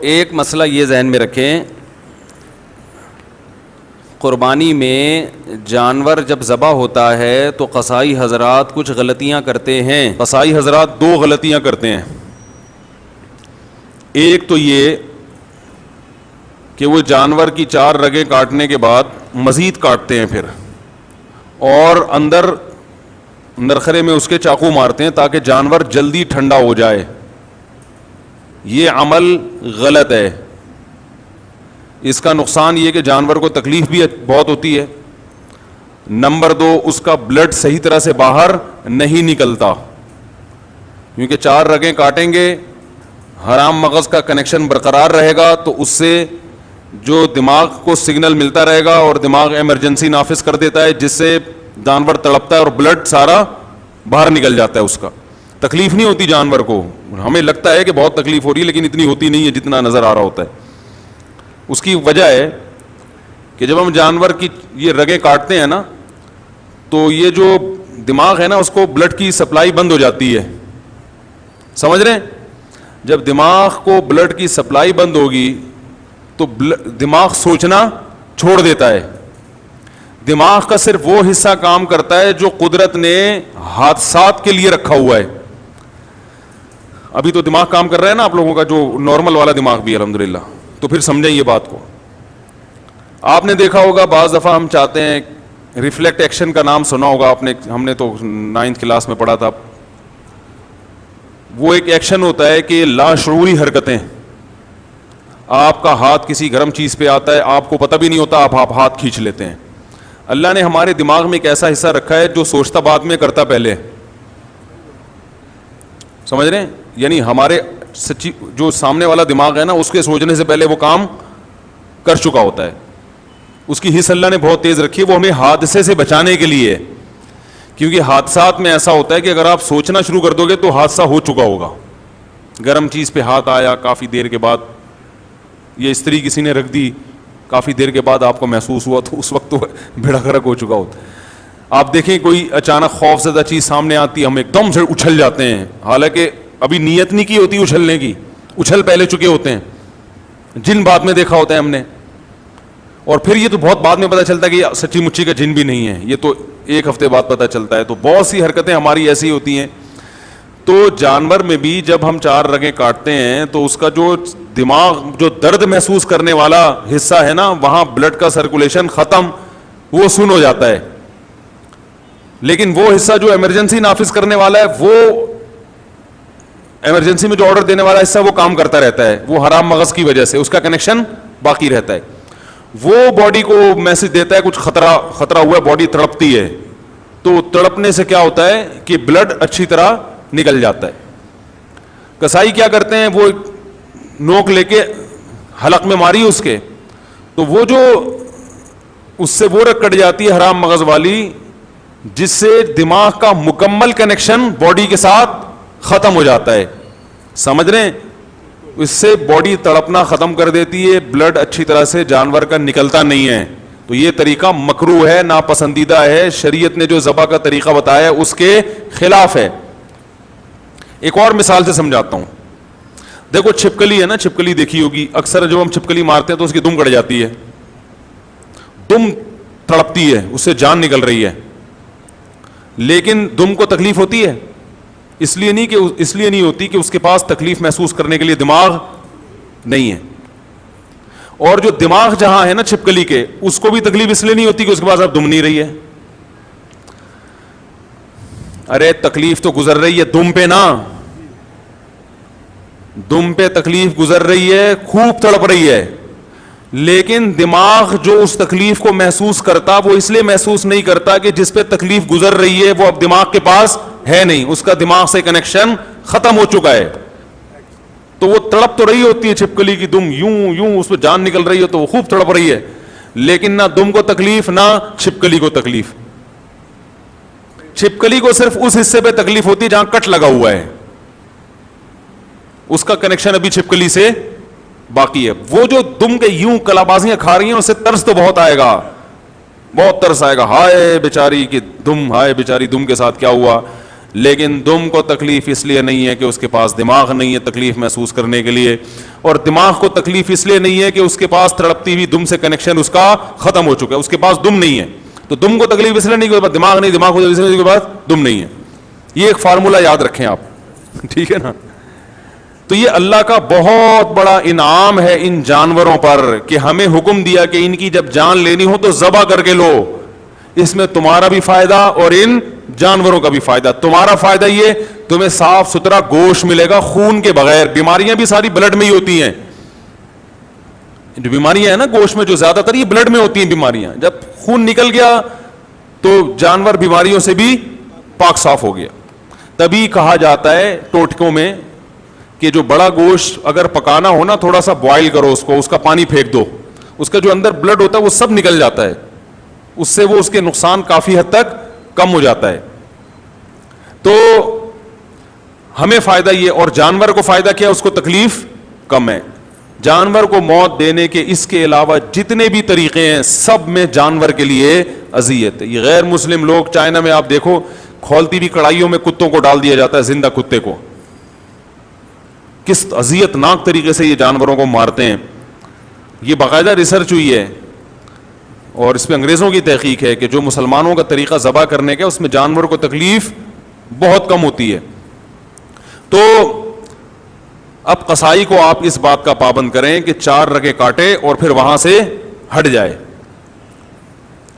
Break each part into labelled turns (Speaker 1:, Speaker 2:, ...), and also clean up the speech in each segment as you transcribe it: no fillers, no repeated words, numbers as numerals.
Speaker 1: ایک مسئلہ یہ ذہن میں رکھیں, قربانی میں جانور جب ذبح ہوتا ہے تو قصائی حضرات کچھ غلطیاں کرتے ہیں. قصائی حضرات دو غلطیاں کرتے ہیں. ایک تو یہ کہ وہ جانور کی 4 رگیں کاٹنے کے بعد مزید کاٹتے ہیں پھر, اور اندر نرخرے میں اس کے چاقو مارتے ہیں تاکہ جانور جلدی ٹھنڈا ہو جائے. یہ عمل غلط ہے. اس کا نقصان یہ کہ جانور کو تکلیف بھی بہت ہوتی ہے. نمبر 2, اس کا بلڈ صحیح طرح سے باہر نہیں نکلتا, کیونکہ 4 رگیں کاٹیں گے, حرام مغز کا کنیکشن برقرار رہے گا تو اس سے جو دماغ کو سگنل ملتا رہے گا اور دماغ ایمرجنسی نافذ کر دیتا ہے, جس سے جانور تڑپتا ہے اور بلڈ سارا باہر نکل جاتا ہے. اس کا تکلیف نہیں ہوتی جانور کو. ہمیں لگتا ہے کہ بہت تکلیف ہو رہی ہے, لیکن اتنی ہوتی نہیں ہے جتنا نظر آ رہا ہوتا ہے. اس کی وجہ ہے کہ جب ہم جانور کی یہ رگیں کاٹتے ہیں نا, تو یہ جو دماغ ہے نا اس کو بلڈ کی سپلائی بند ہو جاتی ہے. سمجھ رہے ہیں؟ جب دماغ کو بلڈ کی سپلائی بند ہوگی تو دماغ سوچنا چھوڑ دیتا ہے. دماغ کا صرف وہ حصہ کام کرتا ہے جو قدرت نے حادثات کے لیے رکھا ہوا ہے. ابھی تو دماغ کام کر رہا ہے نا آپ لوگوں کا, جو نارمل والا دماغ بھی الحمدللہ. تو پھر سمجھیں یہ بات کو. آپ نے دیکھا ہوگا بعض دفعہ ہم چاہتے ہیں, ریفلیکٹ ایکشن کا نام سنا ہوگا آپ نے, ہم نے تو 9th کلاس میں پڑھا تھا. وہ ایک ایکشن ہوتا ہے کہ لاشعوری حرکتیں. آپ کا ہاتھ کسی گرم چیز پہ آتا ہے, آپ کو پتہ بھی نہیں ہوتا, آپ ہاتھ کھینچ لیتے ہیں. اللہ نے ہمارے دماغ میں ایک ایسا حصہ رکھا ہے جو سوچتا بعد میں کرتا پہلے. سمجھ رہے ہیں؟ یعنی ہمارے سچی جو سامنے والا دماغ ہے نا, اس کے سوچنے سے پہلے وہ کام کر چکا ہوتا ہے. اس کی حص اللہ نے بہت تیز رکھی ہے, وہ ہمیں حادثے سے بچانے کے لیے. کیونکہ حادثات میں ایسا ہوتا ہے کہ اگر آپ سوچنا شروع کر دو گے تو حادثہ ہو چکا ہوگا. گرم چیز پہ ہاتھ آیا, کافی دیر کے بعد یہ استری کسی نے رکھ دی, کافی دیر کے بعد آپ کو محسوس ہوا تو اس وقت تو بھیڑا گرک ہو چکا ہوتا ہے. آپ دیکھیں کوئی اچانک خوف زدہ چیز سامنے آتی ہے, ہم ایک دم سے اچھل جاتے ہیں, حالانکہ ابھی نیت نہیں کی ہوتی اچھلنے کی, اچھل پہلے چکے ہوتے ہیں. جن بعد میں دیکھا ہوتا ہے ہم نے, اور پھر یہ تو بہت بعد میں پتہ چلتا ہے کہ یہ سچی مچی کا جن بھی نہیں ہے, یہ تو 1 ہفتے بعد پتہ چلتا ہے. تو بہت سی حرکتیں ہماری ایسی ہوتی ہیں. تو جانور میں بھی جب ہم 4 رگیں کاٹتے ہیں تو اس کا جو دماغ جو درد محسوس کرنے والا حصہ ہے نا, وہاں بلڈ کا سرکولیشن ختم, وہ سن ہو جاتا ہے. لیکن وہ حصہ جو ایمرجنسی نافذ کرنے والا ہے, وہ ایمرجنسی میں جو آرڈر دینے والا حصہ, وہ کام کرتا رہتا ہے. وہ حرام مغز کی وجہ سے اس کا کنیکشن باقی رہتا ہے. وہ باڈی کو میسج دیتا ہے کچھ خطرہ ہوا ہے, باڈی تڑپتی ہے. تو تڑپنے سے کیا ہوتا ہے کہ بلڈ اچھی طرح نکل جاتا ہے. کسائی کیا کرتے ہیں, وہ نوک لے کے حلق میں ماری اس کے, تو وہ جو اس سے وہ رگ کٹ جاتی ہے حرام مغز والی, جس سے دماغ کا مکمل کنیکشن باڈی کے ساتھ ختم ہو جاتا ہے. سمجھ رہے ہیں؟ اس سے باڈی تڑپنا ختم کر دیتی ہے, بلڈ اچھی طرح سے جانور کا نکلتا نہیں ہے. تو یہ طریقہ مکروہ ہے, ناپسندیدہ ہے, شریعت نے جو ذبح کا طریقہ بتایا ہے اس کے خلاف ہے. ایک اور مثال سے سمجھاتا ہوں. دیکھو چھپکلی ہے نا, چھپکلی دیکھی ہوگی, اکثر جب ہم چھپکلی مارتے ہیں تو اس کی دم کٹ جاتی ہے, دم تڑپتی ہے, اس سے جان نکل رہی ہے. لیکن دم کو تکلیف ہوتی ہے, اس لیے نہیں ہوتی کہ اس کے پاس تکلیف محسوس کرنے کے لیے دماغ نہیں ہے. اور جو دماغ جہاں ہے نا چھپکلی کے, اس کو بھی تکلیف اس لیے نہیں ہوتی کہ اس کے پاس اب دم نہیں رہی ہے. ارے تکلیف تو گزر رہی ہے دم پہ نا, دم پہ تکلیف گزر رہی ہے, خوب تڑپ رہی ہے. لیکن دماغ جو اس تکلیف کو محسوس کرتا, وہ اس لیے محسوس نہیں کرتا کہ جس پہ تکلیف گزر رہی ہے وہ اب دماغ کے پاس ہے نہیں, اس کا دماغ سے کنیکشن ختم ہو چکا ہے. تو وہ تڑپ تو رہی ہوتی ہے چھپکلی کی دم, یوں اس پہ جان نکل رہی ہے تو وہ خوب تڑپ رہی ہے, لیکن نہ دم کو تکلیف نہ چھپکلی کو تکلیف. چھپکلی کو صرف اس حصے پہ تکلیف ہوتی ہے جہاں کٹ لگا ہوا ہے, اس کا کنیکشن ابھی چھپکلی سے باقی ہے. وہ جو دم کے یوں کلابازیاں کھا رہی ہیں, اس سے ترس تو بہت آئے گا, بہت ترس آئے گا, ہائے بیچاری کی دم, ہائے بیچاری دم کے ساتھ کیا ہوا. لیکن دم کو تکلیف اس لیے نہیں ہے کہ اس کے پاس دماغ نہیں ہے تکلیف محسوس کرنے کے لیے, اور دماغ کو تکلیف اس لیے نہیں ہے کہ اس کے پاس تڑپتی ہوئی دم سے کنیکشن اس کا ختم ہو چکا ہے, اس کے پاس دم نہیں ہے. تو دم کو تکلیف اس لیے نہیں کہ اس کے پاس دماغ نہیں, دماغ کو اس لیے کے پاس دم نہیں ہے. یہ ایک فارمولہ یاد رکھیں آپ, ٹھیک ہے نا. تو یہ اللہ کا بہت بڑا انعام ہے ان جانوروں پر کہ ہمیں حکم دیا کہ ان کی جب جان لینی ہو تو ذبح کر کے لو. اس میں تمہارا بھی فائدہ اور ان جانوروں کا بھی فائدہ. تمہارا فائدہ یہ تمہیں صاف ستھرا گوشت ملے گا خون کے بغیر. بیماریاں بھی ساری بلڈ میں ہی ہوتی ہیں, جو بیماریاں ہیں نا گوشت میں جو زیادہ تر یہ بلڈ میں ہوتی ہیں بیماریاں. جب خون نکل گیا تو جانور بیماریوں سے بھی پاک صاف ہو گیا. تبھی کہا جاتا ہے ٹوٹکوں میں کہ جو بڑا گوشت اگر پکانا ہو نا تھوڑا سا بوائل کرو اس کو, اس کا پانی پھینک دو, اس کا جو اندر بلڈ ہوتا ہے وہ سب نکل جاتا ہے, اس سے وہ اس کے نقصان کافی حد تک کم ہو جاتا ہے. تو ہمیں فائدہ یہ, اور جانور کو فائدہ کیا, اس کو تکلیف کم ہے. جانور کو موت دینے کے اس کے علاوہ جتنے بھی طریقے ہیں سب میں جانور کے لیے اذیت ہے. یہ غیر مسلم لوگ چائنا میں آپ دیکھو کھولتی ہوئی کڑھائیوں میں کتوں کو ڈال دیا جاتا ہے, زندہ کتے کو, کس اذیت ناک طریقے سے یہ جانوروں کو مارتے ہیں. یہ باقاعدہ ریسرچ ہوئی ہے اور اس پہ انگریزوں کی تحقیق ہے کہ جو مسلمانوں کا طریقہ ذبح کرنے کا اس میں جانور کو تکلیف بہت کم ہوتی ہے. تو اب قصائی کو آپ اس بات کا پابند کریں کہ 4 رگیں کاٹے اور پھر وہاں سے ہٹ جائے.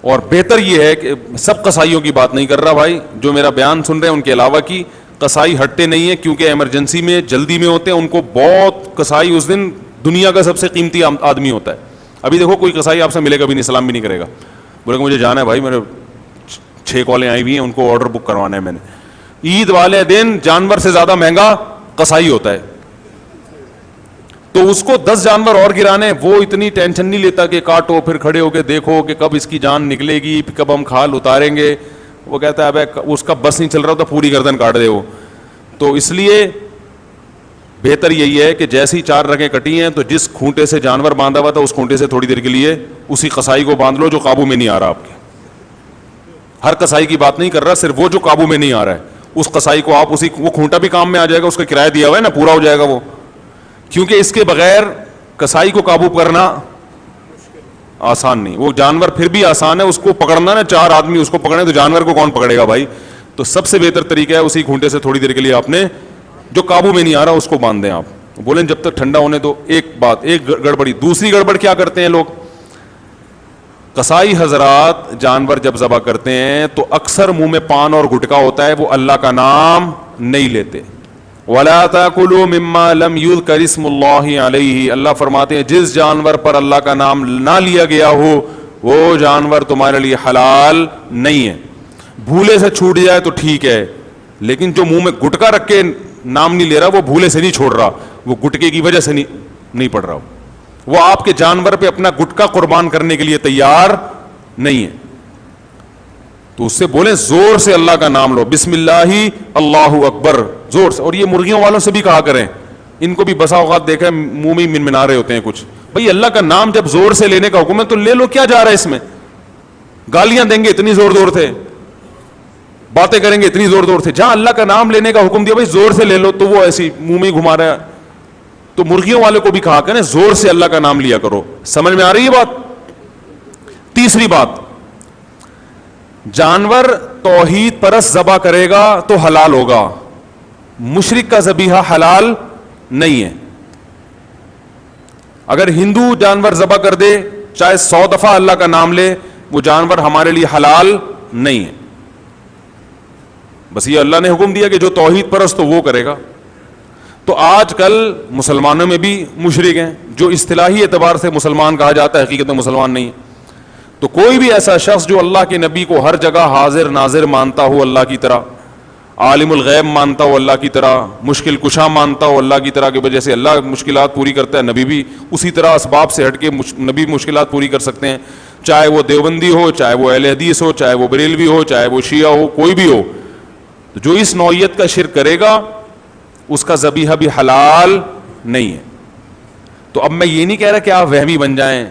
Speaker 1: اور بہتر یہ ہے کہ سب قصائیوں کی بات نہیں کر رہا بھائی, جو میرا بیان سن رہے ہیں ان کے علاوہ کی قصائی ہٹتے نہیں ہیں کیونکہ ایمرجنسی میں جلدی میں ہوتے ہیں. ان کو بہت قصائی اس دن دنیا کا سب سے قیمتی آدمی ہوتا ہے. ابھی دیکھو کوئی قصائی آپ سے ملے گا بھی نہیں, سلام بھی نہیں کرے گا, بولے گا مجھے جانا ہے بھائی, میرے 6 کالیں آئی ہوئی ہیں, ان کو آرڈر بک کروانا ہے میں نے. عید والے دن جانور سے زیادہ مہنگا قصائی ہوتا ہے. تو اس کو 10 جانور اور گرانے, وہ اتنی ٹینشن نہیں لیتا کہ کاٹو پھر کھڑے ہو کے دیکھو کہ کب اس کی جان نکلے گی, کب ہم کھال اتاریں گے. وہ کہتا ہے ابے اس کا بس نہیں چل رہا تو پوری گردن کاٹ دے وہ. تو اس لیے بہتر یہی ہے کہ جیسی 4 رگیں کٹی ہیں تو جس کھونٹے سے جانور باندھا ہوا تھا اس کھونٹے سے تھوڑی دیر کے لیے اسی قصائی کو باندھ لو جو قابو میں نہیں آ رہا آپ کے. ہر قصائی کی بات نہیں کر رہا, صرف وہ جو قابو میں نہیں آ رہا ہے اس قصائی کو آپ اسی, وہ کھونٹا بھی کام میں آ جائے گا, اس کا کرایہ دیا ہوا ہے نا, پورا ہو جائے گا وہ. کیونکہ اس کے بغیر قصائی کو قابو کرنا آسان نہیں. وہ جانور پھر بھی آسان ہے, اس کو پکڑنا نا 4 آدمی اس کو پکڑے تو جانور کو کون پکڑے گا بھائی. تو سب سے بہتر طریقہ ہے اسی کھونٹے سے تھوڑی دیر کے لیے آپ نے جو قابو میں نہیں آ رہا اس کو باندھ دیں. آپ بولیں جب تک ٹھنڈا ہونے دو. ایک بات, ایک گڑبڑی. دوسری گڑبڑ کیا کرتے ہیں لوگ, قصائی حضرات جانور جب ذبح کرتے ہیں تو اکثر منہ میں پان اور گٹکا ہوتا ہے, وہ اللہ کا نام نہیں لیتے. وَلَا تَأْكُلُوا مِمَّا لَمْ يُذْكَرِ اسْمُ اللَّهِ عَلَيْهِ, اللہ فرماتے ہیں جس جانور پر اللہ کا نام نہ لیا گیا ہو وہ جانور تمہارے لیے حلال نہیں ہے. بھولے سے چھوٹ جائے تو ٹھیک ہے, لیکن جو منہ میں گٹکا رکھ کے نام نہیں لے رہا وہ بھولے سے نہیں چھوڑ رہا, وہ گٹکے کی وجہ سے نہیں پڑ رہا, وہ آپ کے جانور پہ اپنا گٹکا قربان کرنے کے لیے تیار نہیں ہے. تو اس سے بولیں زور سے اللہ کا نام لو, بسم اللہ اللہ اکبر, زور سے. اور یہ مرغیوں والوں سے بھی کہا کریں, ان کو بھی بسا اوقات دیکھا ہے منہ میں منمنا رہے ہوتے ہیں کچھ. بھائی اللہ کا نام جب زور سے لینے کا حکم ہے تو لے لو, کیا جا رہا ہے اس میں. گالیاں دیں گے اتنی زور زور سے, باتیں کریں گے اتنی زور زور سے, جہاں اللہ کا نام لینے کا حکم دیا بھائی زور سے لے لو, تو وہ ایسی منہ میں گھما رہا ہے. تو مرغیوں والے کو بھی کہا کریں زور سے اللہ کا نام لیا کرو. سمجھ میں آ رہی ہے بات. تیسری بات, جانور توحید پرست ذبح کرے گا تو حلال ہوگا, مشرک کا ذبیحہ حلال نہیں ہے. اگر ہندو جانور ذبح کر دے چاہے 100 دفعہ اللہ کا نام لے, وہ جانور ہمارے لیے حلال نہیں ہے. بس یہ اللہ نے حکم دیا کہ جو توحید پرست تو وہ کرے گا. تو آج کل مسلمانوں میں بھی مشرک ہیں جو اصطلاحی اعتبار سے مسلمان کہا جاتا ہے, حقیقت میں مسلمان نہیں ہے. تو کوئی بھی ایسا شخص جو اللہ کے نبی کو ہر جگہ حاضر ناظر مانتا ہو اللہ کی طرح, عالم الغیب مانتا ہو اللہ کی طرح, مشکل کشا مانتا ہو اللہ کی طرح, کی وجہ سے اللہ مشکلات پوری کرتا ہے, نبی بھی اسی طرح اسباب سے ہٹ کے نبی مشکلات پوری کر سکتے ہیں, چاہے وہ دیوبندی ہو, چاہے وہ اہل حدیث ہو, چاہے وہ بریلوی ہو, چاہے وہ شیعہ ہو, کوئی بھی ہو. جو اس نوعیت کا شرک کرے گا اس کا ذبیحہ بھی حلال نہیں ہے. تو اب میں یہ نہیں کہہ رہا کہ آپ وہمی بن جائیں,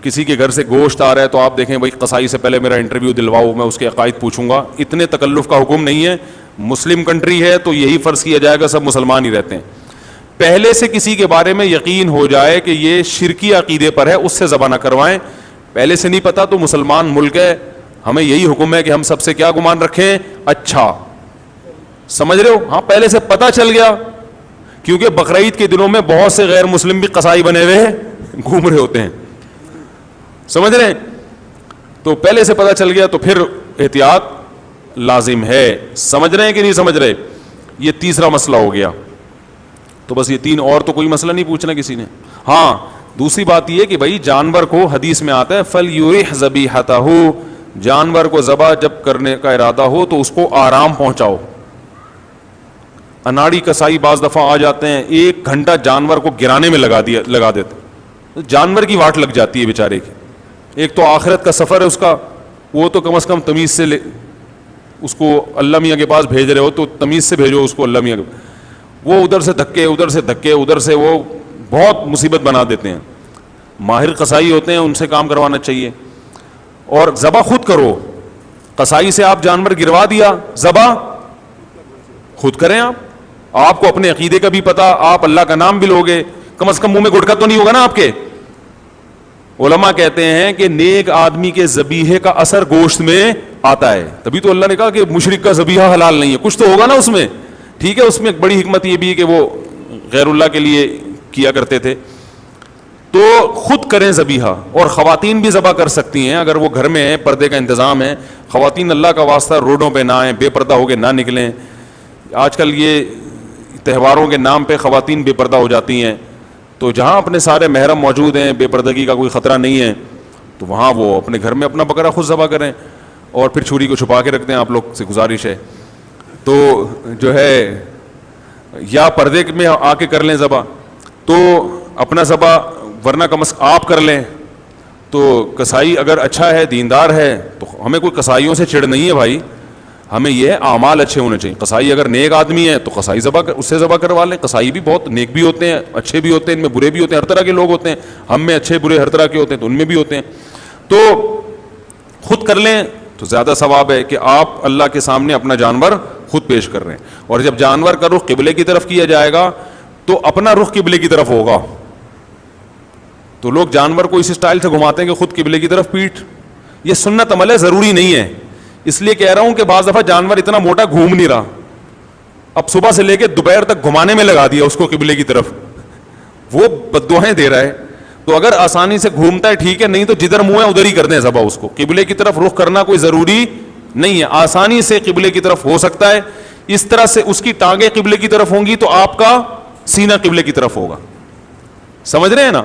Speaker 1: کسی کے گھر سے گوشت آ رہا ہے تو آپ دیکھیں بھائی قصائی سے پہلے میرا انٹرویو دلواؤ, میں اس کے عقائد پوچھوں گا, اتنے تکلف کا حکم نہیں ہے. مسلم کنٹری ہے تو یہی فرض کیا جائے گا سب مسلمان ہی رہتے ہیں. پہلے سے کسی کے بارے میں یقین ہو جائے کہ یہ شرکی عقیدے پر ہے, اس سے ذبح نہ کروائیں. پہلے سے نہیں پتا تو مسلمان ملک ہے, ہمیں یہی حکم ہے کہ ہم سب سے کیا گمان رکھیں, اچھا. سمجھ رہے ہو؟ ہاں پہلے سے پتا چل گیا, کیونکہ بقرعید کے دنوں میں بہت سے غیر مسلم بھی قصائی بنے ہوئے گھوم رہے ہوتے ہیں, سمجھ رہے ہیں؟ تو پہلے سے پتا چل گیا تو پھر احتیاط لازم ہے. سمجھ رہے ہیں کہ نہیں سمجھ رہے؟ یہ تیسرا مسئلہ ہو گیا. تو بس یہ تین, اور تو کوئی مسئلہ نہیں پوچھنا کسی نے. ہاں دوسری بات یہ کہ بھائی جانور کو حدیث میں آتا ہے فَلْيُرِحْ ذَبِيحَتَهُ, جانور کو ذبح جب کرنے کا ارادہ ہو تو اس کو آرام پہنچاؤ. اناڑی کسائی بعض دفعہ آ جاتے ہیں, 1 گھنٹہ جانور کو گرانے میں لگا دیتے, جانور کی واٹ لگ جاتی ہے بیچارے کی. ایک تو آخرت کا سفر ہے اس کا, وہ تو کم از کم تمیز سے اس کو اللہ میاں کے پاس بھیج رہے ہو تو تمیز سے بھیجو اس کو اللہ میاں کے. وہ ادھر سے دھکے ادھر سے وہ بہت مصیبت بنا دیتے ہیں. ماہر قصائی ہوتے ہیں, ان سے کام کروانا چاہیے. اور ذبح خود کرو, قصائی سے آپ جانور گروا دیا, ذبح خود کریں. آپ کو اپنے عقیدے کا بھی پتا, آپ اللہ کا نام بھی لوگے, کم از کم منہ میں گٹکا تو نہیں ہوگا نا آپ کے. علماء کہتے ہیں کہ نیک آدمی کے ذبیحے کا اثر گوشت میں آتا ہے, تبھی تو اللہ نے کہا کہ مشرک کا ذبیحہ حلال نہیں ہے, کچھ تو ہوگا نا اس میں. ٹھیک ہے, اس میں ایک بڑی حکمت یہ بھی ہے کہ وہ غیر اللہ کے لیے کیا کرتے تھے. تو خود کریں ذبیحہ, اور خواتین بھی ذبح کر سکتی ہیں اگر وہ گھر میں ہیں, پردے کا انتظام ہے. خواتین اللہ کا واسطہ روڈوں پہ نہ آئیں, بے پردہ ہو کے نہ نکلیں. آج کل یہ تہواروں کے نام پہ خواتین بے پردہ ہو جاتی ہیں, تو جہاں اپنے سارے محرم موجود ہیں, بے پردگی کا کوئی خطرہ نہیں ہے, تو وہاں وہ اپنے گھر میں اپنا بکرا خود ذبح کریں, اور پھر چھری کو چھپا کے رکھ دیں. آپ لوگ سے گزارش ہے تو جو ہے یا پردے میں آ کے کر لیں ذبح, تو اپنا ذبح, ورنہ کم از کم آپ کر لیں. تو کسائی اگر اچھا ہے, دیندار ہے, تو ہمیں کوئی کسائیوں سے چڑ نہیں ہے بھائی, ہمیں یہ اعمال اچھے ہونے چاہیے. قصائی اگر نیک آدمی ہے تو قصائی اس سے ذبح کروا لیں. قصائی بھی بہت نیک بھی ہوتے ہیں, اچھے بھی ہوتے ہیں, ان میں برے بھی ہوتے ہیں, ہر طرح کے لوگ ہوتے ہیں. ہم میں اچھے برے ہر طرح کے ہوتے ہیں, تو ان میں بھی ہوتے ہیں. تو خود کر لیں تو زیادہ ثواب ہے کہ آپ اللہ کے سامنے اپنا جانور خود پیش کر رہے ہیں. اور جب جانور کا رخ قبلے کی طرف کیا جائے گا تو اپنا رخ قبلے کی طرف ہوگا. تو لوگ جانور کو اس اسٹائل سے گھماتے ہیں کہ خود قبلے کی طرف پیٹھ, یہ سنت عمل ہے, ضروری نہیں ہے. اس لیے کہہ رہا ہوں کہ بعض دفعہ جانور اتنا موٹا گھوم نہیں رہا, اب صبح سے لے کے دوپہر تک گھمانے میں لگا دیا اس کو قبلے کی طرف, وہ بددعائیں دے رہا ہے. تو اگر آسانی سے گھومتا ہے ٹھیک ہے, نہیں تو جدھر منہ ہے ادھر ہی کر دیں ذبح. اس کو قبلے کی طرف رخ کرنا کوئی ضروری نہیں ہے, آسانی سے قبلے کی طرف ہو سکتا ہے. اس طرح سے اس کی ٹانگیں قبلے کی طرف ہوں گی تو آپ کا سینہ قبلے کی طرف ہوگا. سمجھ رہے ہیں نا؟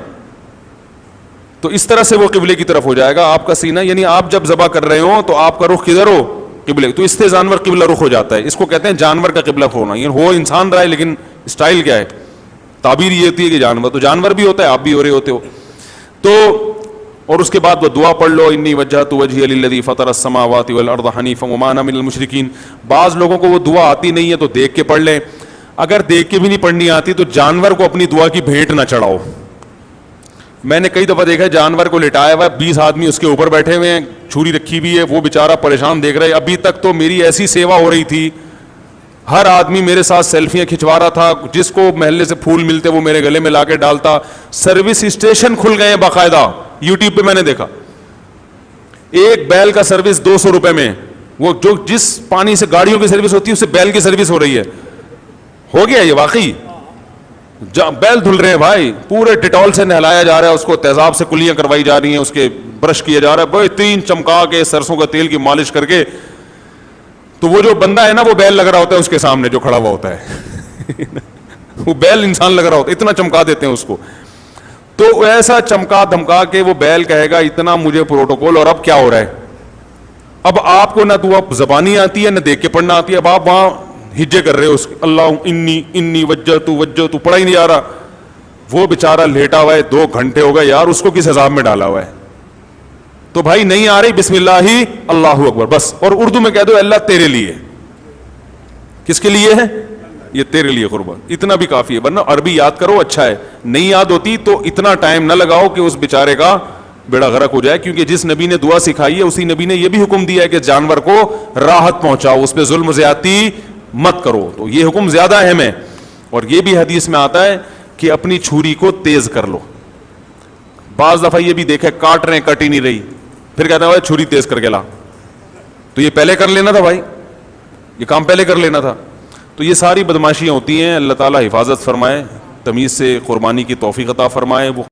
Speaker 1: تو اس طرح سے وہ قبلے کی طرف ہو جائے گا آپ کا سینہ, یعنی آپ جب ذبح کر رہے ہو تو آپ کا رخ کدھر ہو؟ قبلے. تو اس سے جانور قبلہ رخ ہو جاتا ہے. اس کو کہتے ہیں جانور کا قبلہ ہونا. یہ ہو انسان رہا ہے لیکن اسٹائل کیا ہے, تعبیر یہ ہوتی ہے کہ جانور, تو جانور بھی ہوتا ہے, آپ بھی ہو رہے ہوتے ہو. تو اور اس کے بعد وہ دعا پڑھ لو, انی وجہت وجہی للذی فطر السماوات والارض حنیفا وما انا من المشرکین. بعض لوگوں کو وہ دعا آتی نہیں ہے تو دیکھ کے پڑھ لیں. اگر دیکھ کے بھی نہیں پڑھنی آتی تو جانور کو اپنی دعا کی بھیٹ نہ چڑھاؤ. میں نے کئی دفعہ دیکھا ہے جانور کو لٹایا ہوا ہے, 20 آدمی اس کے اوپر بیٹھے ہوئے ہیں, چھری رکھی ہوئی ہے, وہ بیچارہ پریشان دیکھ رہا ہے. ابھی تک تو میری ایسی سیوا ہو رہی تھی, ہر آدمی میرے ساتھ سیلفیاں کھنچوا رہا تھا, جس کو محلے سے پھول ملتے وہ میرے گلے میں لا کے ڈالتا. سروس اسٹیشن کھل گئے ہیں باقاعدہ, یوٹیوب پہ میں نے دیکھا. ایک بیل کا سروس 200 روپے میں, وہ جو جس پانی سے گاڑیوں کی سروس ہوتی ہے اس سے بیل کی سروس ہو رہی ہے. ہو گیا یہ واقعی, بیل دھل رہے ہیں بھائی, پورے ڈیٹول سے نہلایا جا رہا ہے, اس کو تیزاب سے کلیاں کروائی جا رہی ہیں, اس کے برش کیا جا رہا ہے, بھائی 3 چمکا کے سرسوں کا تیل کی مالش کر کے. تو وہ جو بندہ ہے نا وہ بیل لگ رہا ہوتا ہے اس کے سامنے جو کھڑا ہوا ہوتا ہے وہ بیل انسان لگ رہا ہوتا ہے, اتنا چمکا دیتے ہیں اس کو. تو ایسا چمکا دھمکا کے وہ بیل کہے گا اتنا مجھے پروٹوکول. اور اب کیا ہو رہا ہے, اب آپ کو نہ دعا زبانی آتی ہے نہ دیکھ کے پڑھنا آتی ہے, اب آپ وہاں ہجے کر رہے ہو اس اللہ انی وجہت پڑھا ہی نہیں آ رہا. وہ بیچارہ لیٹا ہوا ہے, 2 گھنٹے ہو گئے یار, اس کو کس عذاب میں ڈالا ہوا ہے. تو بھائی نہیں آ رہی, بسم اللہ ہی اللہ اکبر بس, اور اردو میں کہہ دو اللہ تیرے لیے. کس کے لیے ہے یہ؟ تیرے لیے قربان, اتنا بھی کافی ہے. ورنہ عربی یاد کرو اچھا ہے, نہیں یاد ہوتی تو اتنا ٹائم نہ لگاؤ کہ اس بیچارے کا بیڑا غرق ہو جائے. کیونکہ جس نبی نے دعا سکھائی ہے اسی نبی نے یہ بھی حکم دیا ہے کہ جانور کو راحت پہنچاؤ, اس پہ ظلم و زیادتی مت کرو. تو یہ حکم زیادہ اہم ہے. اور یہ بھی حدیث میں آتا ہے کہ اپنی چھری کو تیز کر لو. بعض دفعہ یہ بھی دیکھے کاٹ رہے ہیں, کٹ ہی نہیں رہی, پھر کہتے ہیں بھائی چھری تیز کر کے لا. تو یہ پہلے کر لینا تھا بھائی, یہ کام پہلے کر لینا تھا. تو یہ ساری بدماشیاں ہوتی ہیں. اللہ تعالیٰ حفاظت فرمائے, تمیز سے قربانی کی توفیق عطا فرمائے. وہ